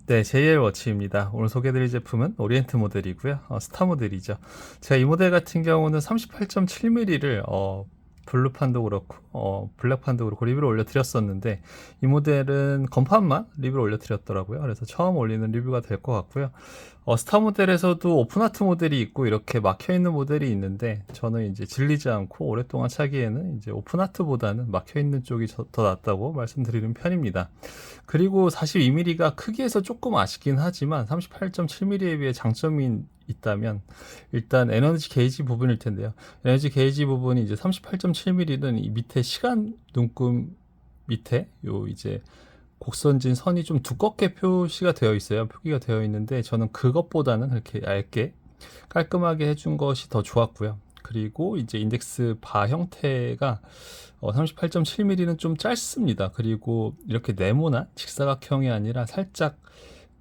네, JL 워치입니다. 오늘 소개해드릴 제품은 오리엔트 모델이고요. 스타 모델이죠. 제가 이 모델 같은 경우는 38.7mm를 블루판도 그렇고 블랙판도 그렇고 리뷰를 올려드렸었는데 이 모델은 건판만 리뷰를 올려드렸더라고요. 그래서 처음 올리는 리뷰가 될 것 같고요. 스타 모델에서도 오픈하트 모델이 있고 이렇게 막혀있는 모델이 있는데 저는 이제 질리지 않고 오랫동안 차기에는 이제 오픈하트보다는 막혀있는 쪽이 더 낫다고 말씀드리는 편입니다. 그리고 42mm가 크기에서 조금 아쉽긴 하지만 38.7mm에 비해 장점이 있다면 일단 에너지 게이지 부분일 텐데요. 에너지 게이지 부분이 이제 38.7mm는 이 밑에 시간 눈금 밑에 요 이제 곡선진 선이 좀 두껍게 표시가 되어 있어요. 표기가 되어 있는데 저는 그것보다는 그렇게 얇게 깔끔하게 해준 것이 더 좋았고요. 그리고 이제 인덱스 바 형태가 38.7mm는 좀 짧습니다. 그리고 이렇게 네모난 직사각형이 아니라 살짝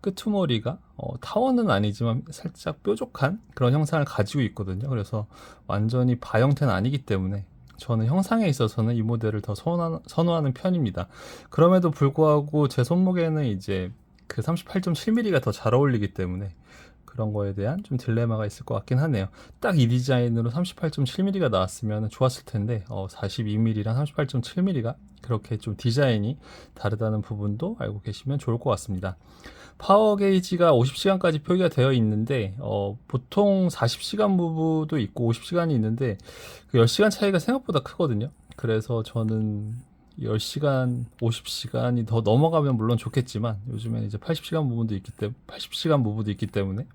끄트머리가 타원은 아니지만 살짝 뾰족한 그런 형상을 가지고 있거든요. 그래서 완전히 바 형태는 아니기 때문에 저는 형상에 있어서는 이 모델을 더 선호하는 편입니다. 그럼에도 불구하고 제 손목에는 이제 그 38.7mm가 더 잘 어울리기 때문에 그런 거에 대한 좀 딜레마가 있을 것 같긴 하네요. 딱 이 디자인으로 38.7mm가 나왔으면 좋았을 텐데 42mm랑 38.7mm가 그렇게 좀 디자인이 다르다는 부분도 알고 계시면 좋을 것 같습니다. 파워 게이지가 50시간까지 표기가 되어 있는데 보통 40시간 무브도 있고 50시간이 있는데 그 10시간 차이가 생각보다 크거든요. 그래서 저는 10시간, 50시간이 더 넘어가면 물론 좋겠지만 요즘엔 이제 80시간 무브도 있기 때문에 80시간 무브도 있기 때문에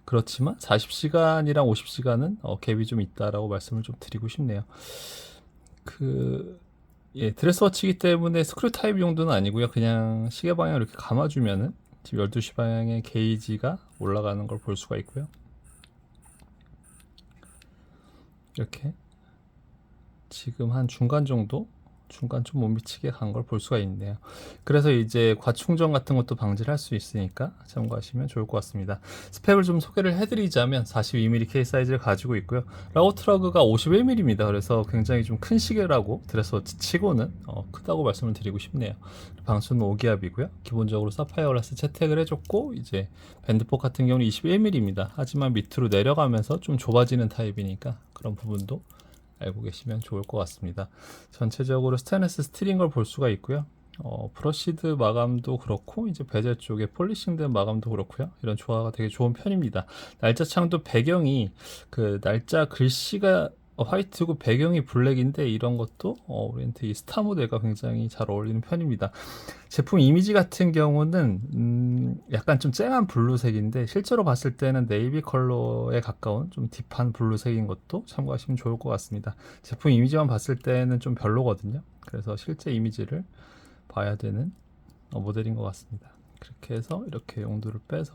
그렇지만 40시간이랑 50시간은 갭이 좀 있다라고 말씀을 좀 드리고 싶네요. 드레스워치이기 때문에 스크류 타입 용도는 아니고요. 그냥 시계 방향을 이렇게 감아주면은 지금 12시 방향의 게이지가 올라가는 걸 볼 수가 있고요. 이렇게 지금 한 중간 정도 중간 좀 못 미치게 간 걸 볼 수가 있네요. 그래서 이제 과충전 같은 것도 방지를 할 수 있으니까 참고하시면 좋을 것 같습니다. 스펙을 좀 소개를 해드리자면 42mm 케이스 사이즈를 가지고 있고요. 라우트러그가 51mm입니다. 그래서 굉장히 좀 큰 시계라고 드레스워치 치고는 크다고 말씀을 드리고 싶네요. 방수는 5기압이고요. 기본적으로 사파이어 글라스 채택을 해줬고 이제 밴드폭 같은 경우는 21mm입니다. 하지만 밑으로 내려가면서 좀 좁아지는 타입이니까 그런 부분도 알고 계시면 좋을 것 같습니다. 전체적으로 스테인리스 스틸인 걸 볼 수가 있고요. 브러시드 마감도 그렇고 이제 베젤 쪽에 폴리싱된 마감도 그렇고요. 이런 조화가 되게 좋은 편입니다. 날짜 창도 배경이 그 날짜 글씨가 화이트고 배경이 블랙인데 이런 것도 오리엔트 이 스타 모델과 굉장히 잘 어울리는 편입니다. 제품 이미지 같은 경우는 약간 좀 쨍한 블루색인데 실제로 봤을 때는 네이비 컬러에 가까운 좀 딥한 블루색인 것도 참고하시면 좋을 것 같습니다. 제품 이미지만 봤을 때는 좀 별로거든요. 그래서 실제 이미지를 봐야 되는 모델인 것 같습니다. 그렇게 해서 이렇게 용도를 빼서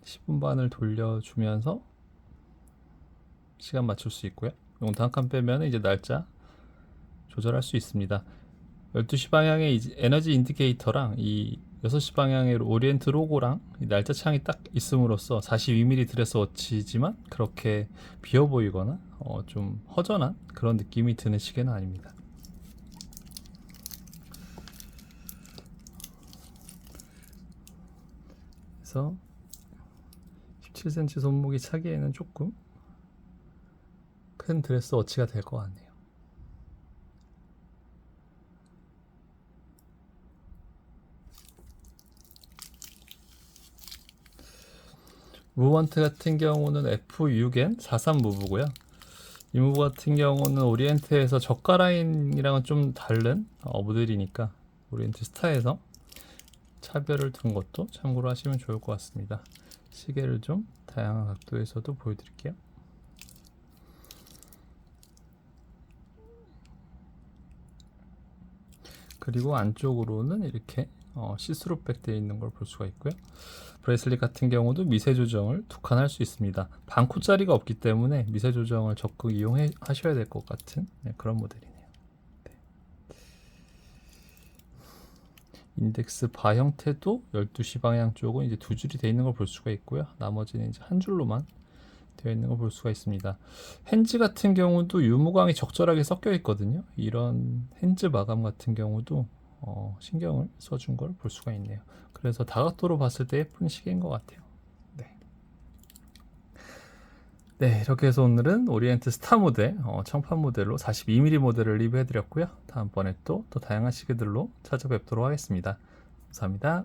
10분반을 돌려주면서 시간 맞출 수 있고요. 용도 한 칸 빼면 이제 날짜 조절할 수 있습니다. 12시 방향의 에너지 인디케이터랑 이 6시 방향의 오리엔트 로고랑 날짜 창이 딱 있음으로써 42mm 드레스 워치지만 그렇게 비어 보이거나 좀 허전한 그런 느낌이 드는 시계는 아닙니다. 그래서 17cm 손목이 차기에는 조금 큰 드레스 워치가 될 것 같네요. 무브먼트 같은 경우는 F6N 43 무브고요. 이 무브 같은 경우는 오리엔트에서 저가 라인이랑은 좀 다른 모델이니까 오리엔트 스타에서 차별을 둔 것도 참고로 하시면 좋을 것 같습니다. 시계를 좀 다양한 각도에서도 보여드릴게요. 그리고 안쪽으로는 이렇게 시스루백 되어 있는 걸 볼 수가 있고요. 브레이슬릿 같은 경우도 미세 조정을 두 칸 할 수 있습니다. 반코짜리가 없기 때문에 미세 조정을 적극 이용하셔야 될 것 같은 그런 모델이네요. 인덱스 바 형태도 12시 방향 쪽은 이제 두 줄이 되어 있는 걸 볼 수가 있고요. 나머지는 이제 한 줄로만 되어 있는 걸 볼 수가 있습니다. 핸즈 같은 경우도 유무광이 적절하게 섞여 있거든요. 이런 핸즈 마감 같은 경우도 신경을 써준 걸 볼 수가 있네요. 그래서 다각도로 봤을 때 예쁜 시계인 것 같아요. 네. 네, 이렇게 해서 오늘은 오리엔트 스타 모델, 청판 모델로 42mm 모델을 리뷰해 드렸고요. 다음번에 또 다양한 시계들로 찾아뵙도록 하겠습니다. 감사합니다.